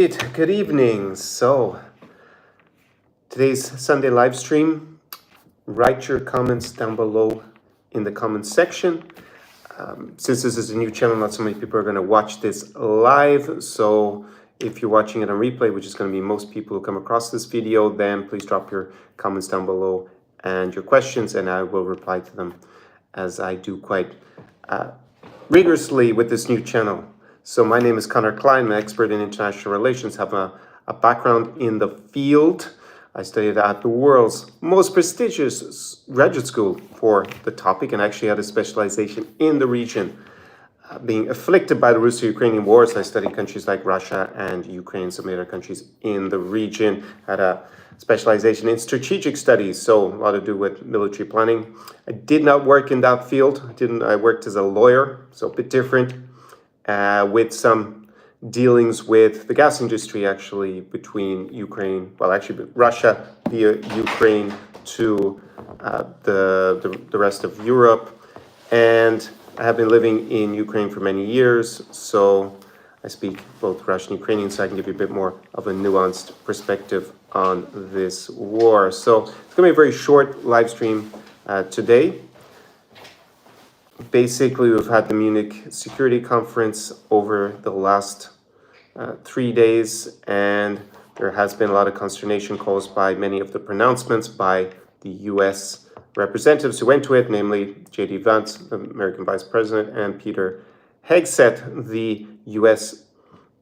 Good evening. So today's Sunday live stream. Write your comments down below in the comments section. Since this is a new channel, not so many people are going to watch this live. So if you're watching it on replay, which is going to be most people who come across this video, then please drop your comments down below and your questions, and I will reply to them as I do quite rigorously with this new channel. So my name is Connor Klein. I'm an expert in international relations, have a background in the field. I studied at the world's most prestigious graduate school for the topic and actually had a specialization in the region. Being afflicted by the Russo-Ukrainian wars, I studied countries like Russia and Ukraine, some other countries in the region. Had a specialization in strategic studies, so a lot to do with military planning. I did not work in that field. I worked as a lawyer, so a bit different, with some dealings with the gas industry, actually, between Ukraine, Russia via Ukraine to the rest of Europe. And I have been living in Ukraine for many years, so I speak both Russian and Ukrainian, so I can give you a bit more of a nuanced perspective on this war. So it's going to be a very short live stream today. Basically, we've had the Munich Security Conference over the last 3 days, and there has been a lot of consternation caused by many of the pronouncements by the U.S. representatives who went to it, namely J.D. Vance, the American Vice President, and Peter Hegseth, the U.S.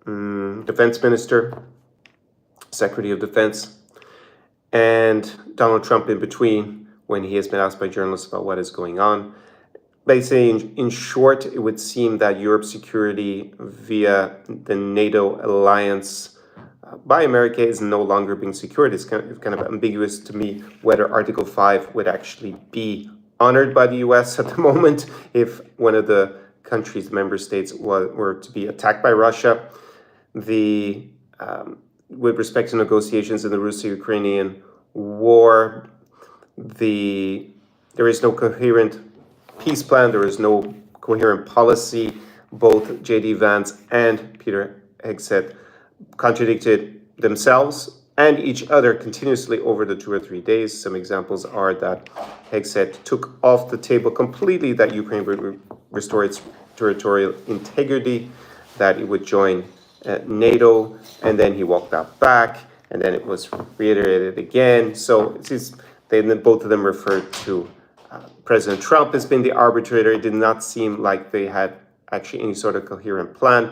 Defense Minister, Secretary of Defense, and Donald Trump in between when he has been asked by journalists about what is going on. Basically, in short, it would seem that Europe's security via the NATO alliance by America is no longer being secured. It's kind of ambiguous to me whether Article 5 would actually be honored by the US at the moment if one of the countries, member states, were to be attacked by Russia. With respect to negotiations in the Russo-Ukrainian war, there is no coherent peace plan, there is no coherent policy. Both J.D. Vance and Peter Hegseth contradicted themselves and each other continuously over the 2 or 3 days. Some examples are that Hegseth took off the table completely that Ukraine would restore its territorial integrity, that it would join NATO, and then he walked that back, and then it was reiterated again. So both of them referred to President Trump has been the arbitrator. It did not seem like they had actually any sort of coherent plan.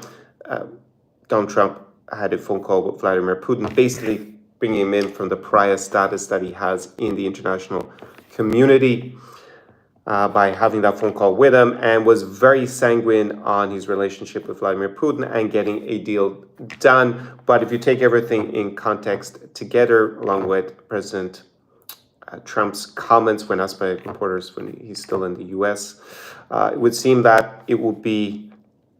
Donald Trump had a phone call with Vladimir Putin, basically bringing him in from the pariah status that he has in the international community by having that phone call with him, and was very sanguine on his relationship with Vladimir Putin and getting a deal done. But if you take everything in context together, along with President Trump's comments when asked by reporters when he's still in the U.S., it would seem that it would be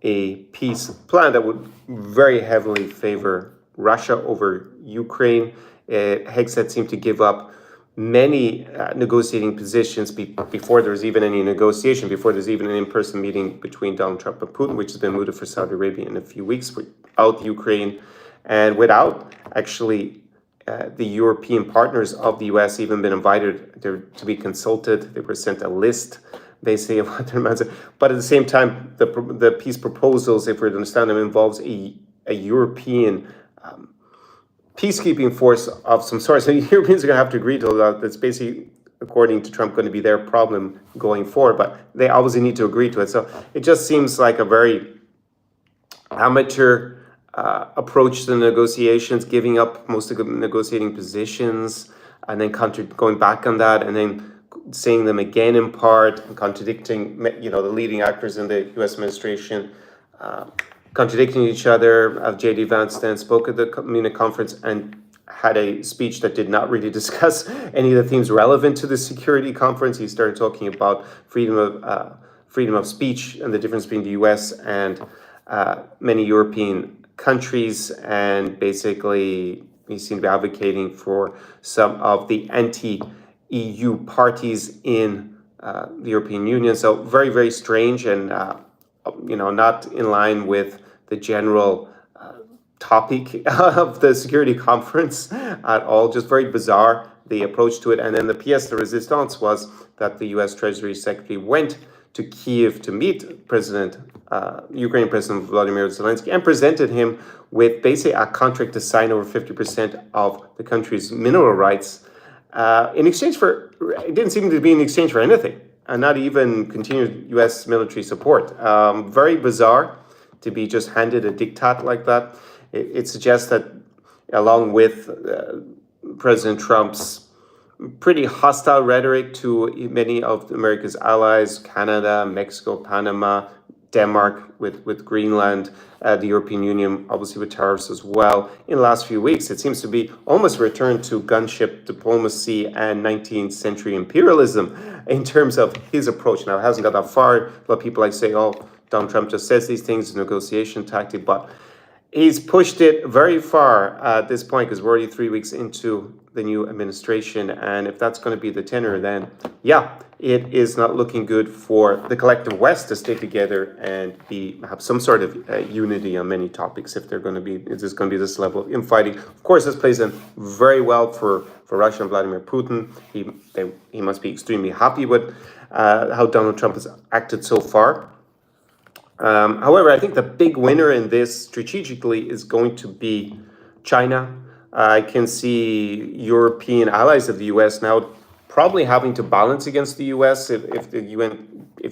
a peace plan that would very heavily favor Russia over Ukraine. Hegseth seemed to give up many negotiating positions before there was even any negotiation, before there's even an in-person meeting between Donald Trump and Putin, which has been mooted for Saudi Arabia in a few weeks, without Ukraine and without actually the European partners of the U.S. even been invited to be consulted. They were sent a list, basically, of what their demands are. But at the same time, the peace proposals, if we're to understand them, involves a European peacekeeping force of some sort. So Europeans are going to have to agree to that. That's basically, according to Trump, going to be their problem going forward. But they obviously need to agree to it. So it just seems like a very amateur approach to the negotiations, giving up most of the negotiating positions, and then going back on that, and then saying them again in part, and contradicting, the leading actors in the U.S. administration, contradicting each other. J.D. Vance then spoke at the Munich conference and had a speech that did not really discuss any of the themes relevant to the security conference. He started talking about freedom of speech and the difference between the U.S. and many European countries, and basically he seemed to be advocating for some of the anti-EU parties in the European Union. So very, very strange, and not in line with the general topic of the security conference at all. Just very bizarre, the approach to it. And then the pièce de résistance was that the U.S. Treasury Secretary went to Kiev to meet Ukrainian President Vladimir Zelensky and presented him with basically a contract to sign over 50% of the country's mineral rights in exchange for, it didn't seem to be in exchange for anything, and not even continued U.S. military support. Very bizarre to be just handed a diktat like that. It suggests that along with President Trump's pretty hostile rhetoric to many of America's allies, Canada, Mexico, Panama, Denmark with Greenland, the European Union, obviously with tariffs as well. In the last few weeks, it seems to be almost a return to gunship diplomacy and 19th century imperialism in terms of his approach. Now, it hasn't got that far. A lot of people like say, oh, Donald Trump just says these things, negotiation tactic, but he's pushed it very far at this point because we're already 3 weeks into the new administration. And if that's going to be the tenor, then yeah, it is not looking good for the collective West to stay together and have some sort of unity on many topics if there's going to be this level of infighting. Of course, this plays in very well for Russia and Vladimir Putin. He must be extremely happy with how Donald Trump has acted so far. However, I think the big winner in this strategically is going to be China. I can see European allies of the U.S. now probably having to balance against the U.S. if the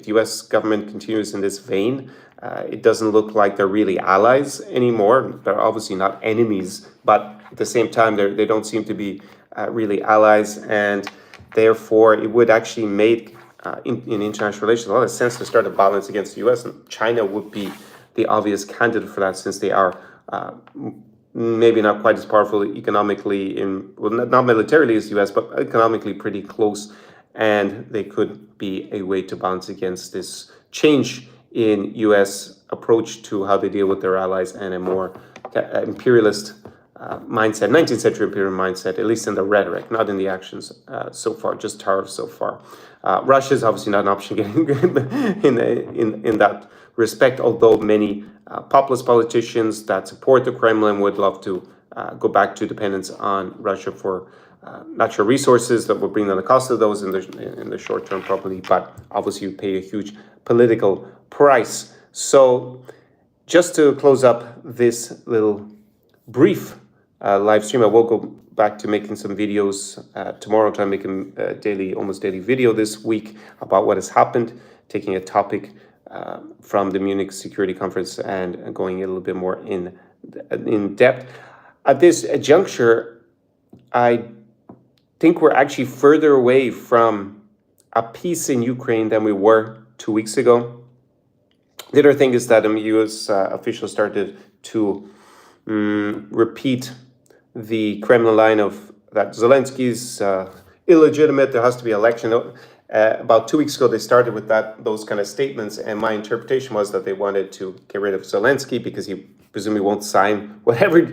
U.S. government continues in this vein. It doesn't look like they're really allies anymore. They're obviously not enemies, but at the same time, they don't seem to be really allies, and therefore it would actually make in international relations a lot of sense to start a balance against the U.S. and China would be the obvious candidate for that, since they are maybe not quite as powerful economically, not militarily as the U.S., but economically pretty close, and they could be a way to balance against this change in U.S. approach to how they deal with their allies and a more imperialist mindset, 19th century imperial mindset, at least in the rhetoric, not in the actions so far, just tariffs so far. Russia is obviously not an option in that respect, although many populist politicians that support the Kremlin would love to go back to dependence on Russia for natural resources that will bring down the cost of those in the short term probably, but obviously you pay a huge political price. So just to close up this little brief live stream, I will go back to making some videos tomorrow, try to make a almost daily video this week about what has happened, taking a topic from the Munich Security Conference and going a little bit more in depth. At this juncture, I think we're actually further away from a peace in Ukraine than we were 2 weeks ago. The other thing is that U.S. officials started to repeat the Kremlin line of that Zelensky's illegitimate, there has to be election. About 2 weeks ago, they started with those kind of statements, and my interpretation was that they wanted to get rid of Zelensky because he presumably won't sign whatever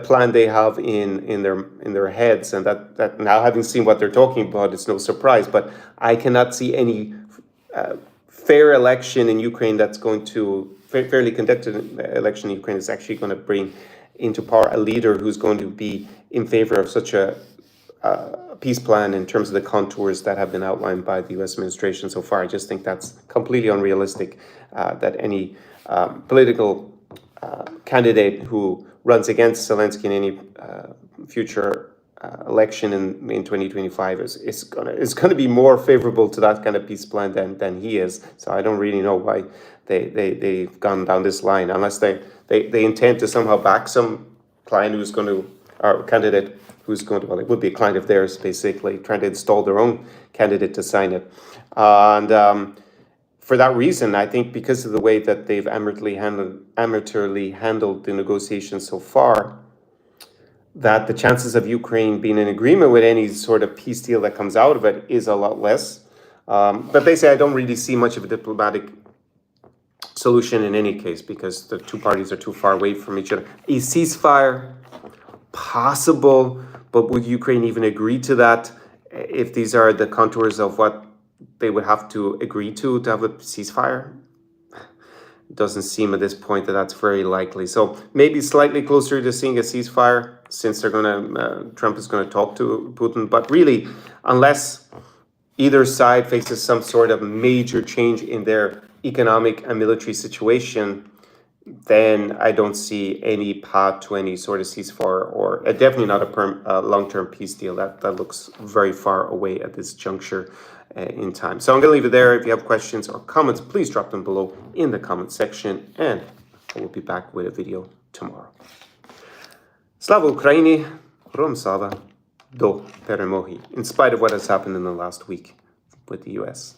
plan they have in their heads, and that now, having seen what they're talking about, it's no surprise. But I cannot see any fair election in Ukraine that's going to fairly conducted election in Ukraine is actually going to bring into power a leader who's going to be in favor of such a peace plan in terms of the contours that have been outlined by the U.S. administration so far. I just think that's completely unrealistic, that any political candidate who runs against Zelensky in any future election in 2025 is going to be more favorable to that kind of peace plan than he is. So I don't really know why they've gone down this line, unless they intend to somehow back some client who's going to, or candidate who's going to, well, it would be a client of theirs, basically, trying to install their own candidate to sign it. And for that reason, I think because of the way that they've amateurly handled the negotiations so far, that the chances of Ukraine being in agreement with any sort of peace deal that comes out of it is a lot less. But basically, I don't really see much of a diplomatic solution in any case, because the two parties are too far away from each other. A ceasefire, possible, but would Ukraine even agree to that if these are the contours of what they would have to agree to have a ceasefire? It doesn't seem at this point that that's very likely. So maybe slightly closer to seeing a ceasefire, since Trump is going to talk to Putin. But really, unless either side faces some sort of major change in their economic and military situation, then I don't see any path to any sort of ceasefire, or definitely not a long-term peace deal. That looks very far away at this juncture in time. So I'm going to leave it there. If you have questions or comments, please drop them below in the comment section, and I will be back with a video tomorrow. Slava Ukraini, Rom Sava, do peremoghi, in spite of what has happened in the last week with the US.